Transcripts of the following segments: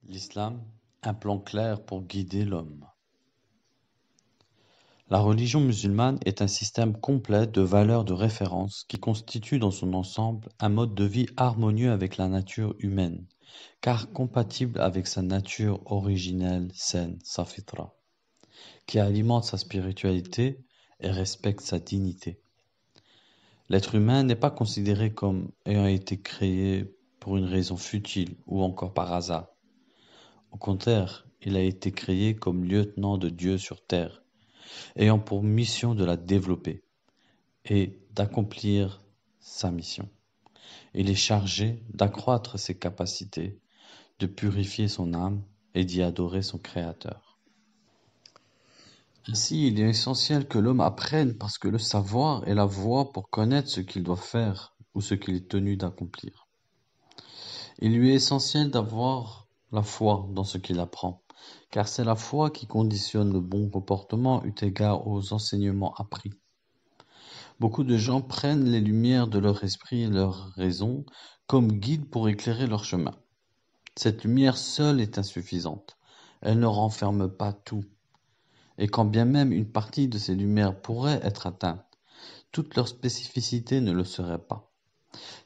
L'islam, un plan clair pour guider l'homme. La religion musulmane est un système complet de valeurs de référence qui constitue dans son ensemble un mode de vie harmonieux avec la nature humaine, car compatible avec sa nature originelle, saine, sa fitra, qui alimente sa spiritualité et respecte sa dignité. L'être humain n'est pas considéré comme ayant été créé pour une raison futile ou encore par hasard. Au contraire, il a été créé comme lieutenant de Dieu sur terre, ayant pour mission de la développer et d'accomplir sa mission. Il est chargé d'accroître ses capacités, de purifier son âme et d'y adorer son Créateur. Ainsi, il est essentiel que l'homme apprenne parce que le savoir est la voie pour connaître ce qu'il doit faire ou ce qu'il est tenu d'accomplir. Il lui est essentiel d'avoir la foi dans ce qu'il apprend, car c'est la foi qui conditionne le bon comportement eu égard aux enseignements appris. Beaucoup de gens prennent les lumières de leur esprit et leur raison comme guide pour éclairer leur chemin. Cette lumière seule est insuffisante. Elle ne renferme pas tout. Et quand bien même une partie de ces lumières pourrait être atteinte, toute leur spécificité ne le serait pas.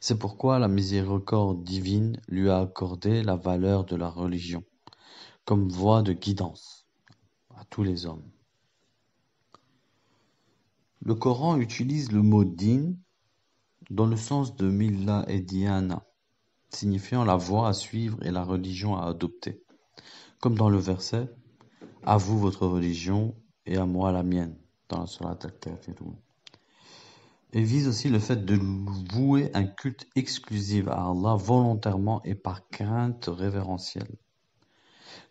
C'est pourquoi la miséricorde divine lui a accordé la valeur de la religion, comme voie de guidance à tous les hommes. Le Coran utilise le mot din dans le sens de Millah et Diyana, signifiant la voie à suivre et la religion à adopter, comme dans le verset « À vous votre religion et à moi la mienne » dans la sourate Al-Kafirun. Il vise aussi le fait de vouer un culte exclusif à Allah volontairement et par crainte révérentielle,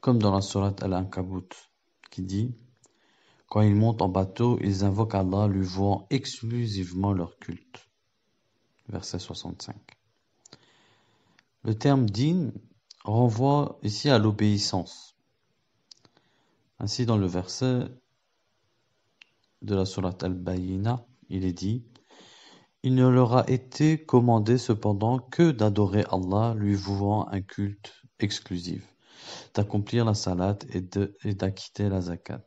comme dans la sourate Al-Ankabut, qui dit « Quand ils montent en bateau, ils invoquent Allah lui vouant exclusivement leur culte » verset 65. Le terme din renvoie ici à l'obéissance. Ainsi, dans le verset de la sourate Al-Bayyina, il est dit « Il ne leur a été commandé cependant que d'adorer Allah lui vouant un culte exclusif, d'accomplir la salat et d'acquitter la zakat.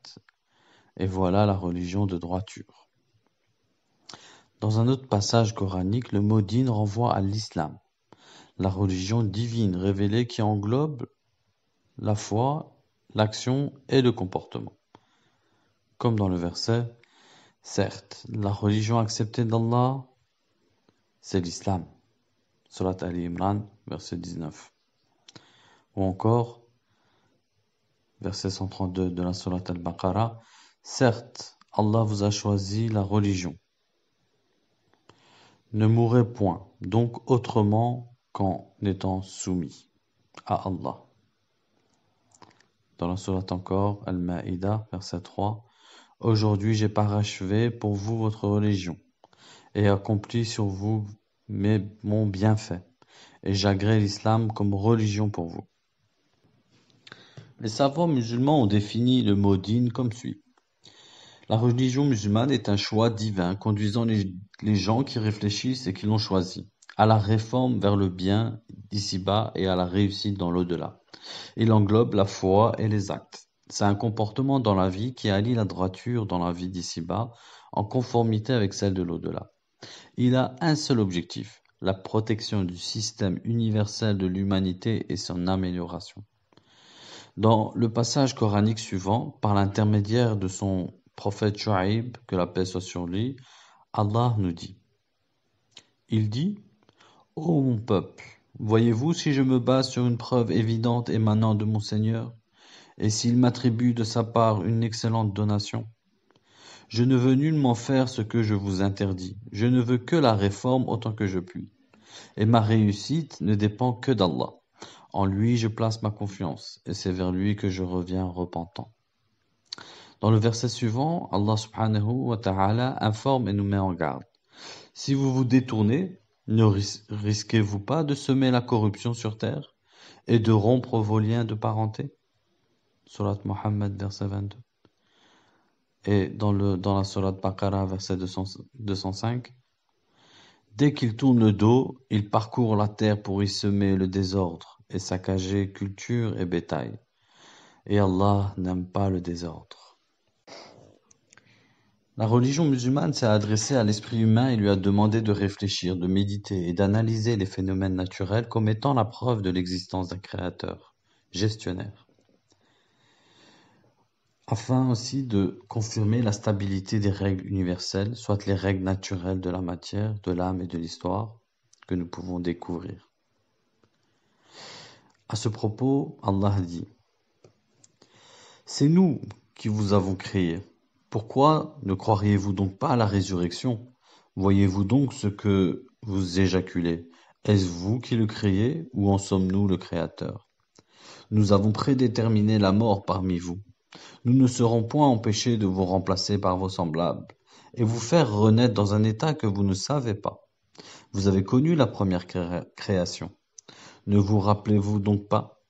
Et voilà la religion de droiture. » Dans un autre passage coranique, le mot din renvoie à l'islam, la religion divine révélée qui englobe la foi, l'action et le comportement. Comme dans le verset, certes, la religion acceptée d'Allah, c'est l'islam. Surat Ali Imran, verset 19. Ou encore, verset 132 de la Surat Al-Baqarah, certes, Allah vous a choisi la religion. Ne mourrez point, donc autrement qu'en étant soumis à Allah. Dans la sourate encore, Al-Ma'ida, verset 3, « Aujourd'hui j'ai parachevé pour vous votre religion, et accompli sur vous mon bienfait, et j'agrée l'islam comme religion pour vous. » Les savants musulmans ont défini le mot din comme suit. La religion musulmane est un choix divin conduisant les gens qui réfléchissent et qui l'ont choisi, à la réforme vers le bien d'ici-bas et à la réussite dans l'au-delà. Il englobe la foi et les actes. C'est un comportement dans la vie qui allie la droiture dans la vie d'ici-bas en conformité avec celle de l'au-delà. Il a un seul objectif, la protection du système universel de l'humanité et son amélioration. Dans le passage coranique suivant, par l'intermédiaire de son prophète Shu'aib, que la paix soit sur lui, Allah nous dit. Il dit, « Ô mon peuple, voyez-vous si je me base sur une preuve évidente émanant de mon Seigneur, et s'il m'attribue de sa part une excellente donation? Je ne veux nullement faire ce que je vous interdis, je ne veux que la réforme autant que je puis, et ma réussite ne dépend que d'Allah. En lui je place ma confiance, et c'est vers lui que je reviens repentant. » Dans le verset suivant, Allah subhanahu wa ta'ala informe et nous met en garde. Si vous vous détournez, ne risquez-vous pas de semer la corruption sur terre et de rompre vos liens de parenté? Surat Muhammad, verset 22. Et dans la Surat Baqarah, verset 205, dès qu'ils tournent le dos, ils parcourent la terre pour y semer le désordre et saccager culture et bétail. Et Allah n'aime pas le désordre. La religion musulmane s'est adressée à l'esprit humain et lui a demandé de réfléchir, de méditer et d'analyser les phénomènes naturels comme étant la preuve de l'existence d'un créateur, gestionnaire, afin aussi de confirmer la stabilité des règles universelles, soit les règles naturelles de la matière, de l'âme et de l'histoire, que nous pouvons découvrir. À ce propos, Allah dit: c'est nous qui vous avons créé. Pourquoi ne croiriez-vous donc pas à la résurrection? Voyez-vous donc ce que vous éjaculez? Est-ce vous qui le créez ou en sommes-nous le Créateur? Nous avons prédéterminé la mort parmi vous. Nous ne serons point empêchés de vous remplacer par vos semblables et vous faire renaître dans un état que vous ne savez pas. Vous avez connu la première création. Ne vous rappelez-vous donc pas?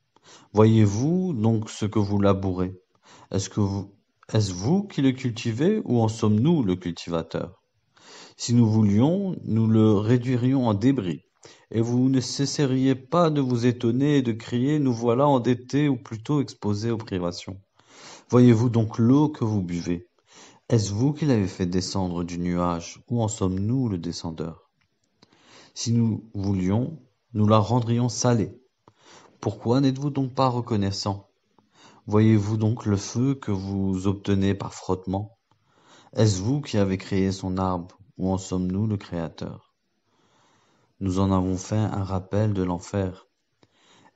Voyez-vous donc ce que vous labourez? Est-ce vous qui le cultivez ou en sommes-nous le cultivateur? Si nous voulions, nous le réduirions en débris, et vous ne cesseriez pas de vous étonner et de crier: nous voilà endettés ou plutôt exposés aux privations. Voyez-vous donc l'eau que vous buvez? Est-ce vous qui l'avez fait descendre du nuage ou en sommes-nous le descendeur? Si nous voulions, nous la rendrions salée. Pourquoi n'êtes-vous donc pas reconnaissant? Voyez-vous donc le feu que vous obtenez par frottement? Est-ce vous qui avez créé son arbre, ou en sommes-nous le Créateur? Nous en avons fait un rappel de l'enfer,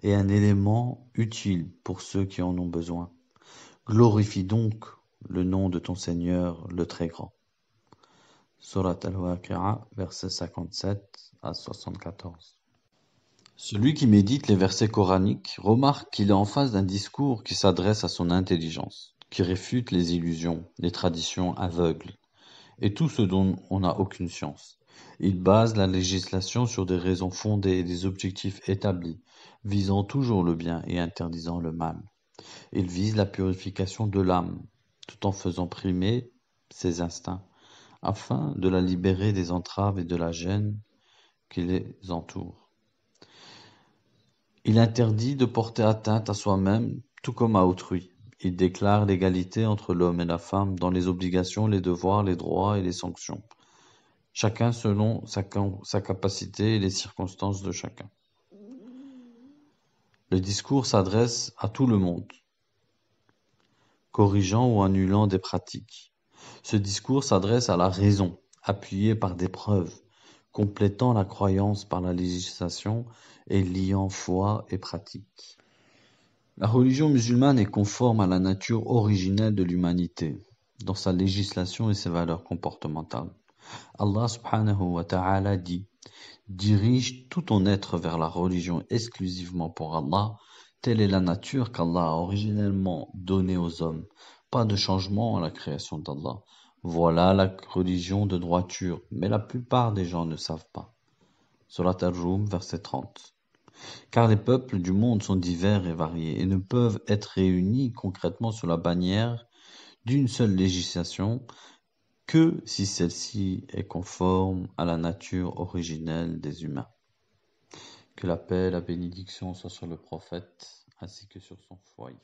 et un élément utile pour ceux qui en ont besoin. Glorifie donc le nom de ton Seigneur, le Très-Grand. Surat Al-Waqi'a, versets 57 à 74. Celui qui médite les versets coraniques remarque qu'il est en face d'un discours qui s'adresse à son intelligence, qui réfute les illusions, les traditions aveugles, et tout ce dont on n'a aucune science. Il base la législation sur des raisons fondées et des objectifs établis, visant toujours le bien et interdisant le mal. Il vise la purification de l'âme, tout en faisant primer ses instincts, afin de la libérer des entraves et de la gêne qui les entourent. Il interdit de porter atteinte à soi-même tout comme à autrui. Il déclare l'égalité entre l'homme et la femme dans les obligations, les devoirs, les droits et les sanctions, chacun selon sa capacité et les circonstances de chacun. Le discours s'adresse à tout le monde, corrigeant ou annulant des pratiques. Ce discours s'adresse à la raison, appuyée par des preuves, complétant la croyance par la législation et liant foi et pratique. La religion musulmane est conforme à la nature originelle de l'humanité, dans sa législation et ses valeurs comportementales. Allah subhanahu wa ta'ala dit: dirige tout ton être vers la religion exclusivement pour Allah. Telle est la nature qu'Allah a originellement donnée aux hommes. Pas de changement à la création d'Allah. Voilà la religion de droiture, mais la plupart des gens ne savent pas. Surat Ar-Rum, verset 30. Car les peuples du monde sont divers et variés et ne peuvent être réunis concrètement sous la bannière d'une seule législation que si celle-ci est conforme à la nature originelle des humains. Que la paix et la bénédiction soient sur le prophète ainsi que sur son foyer.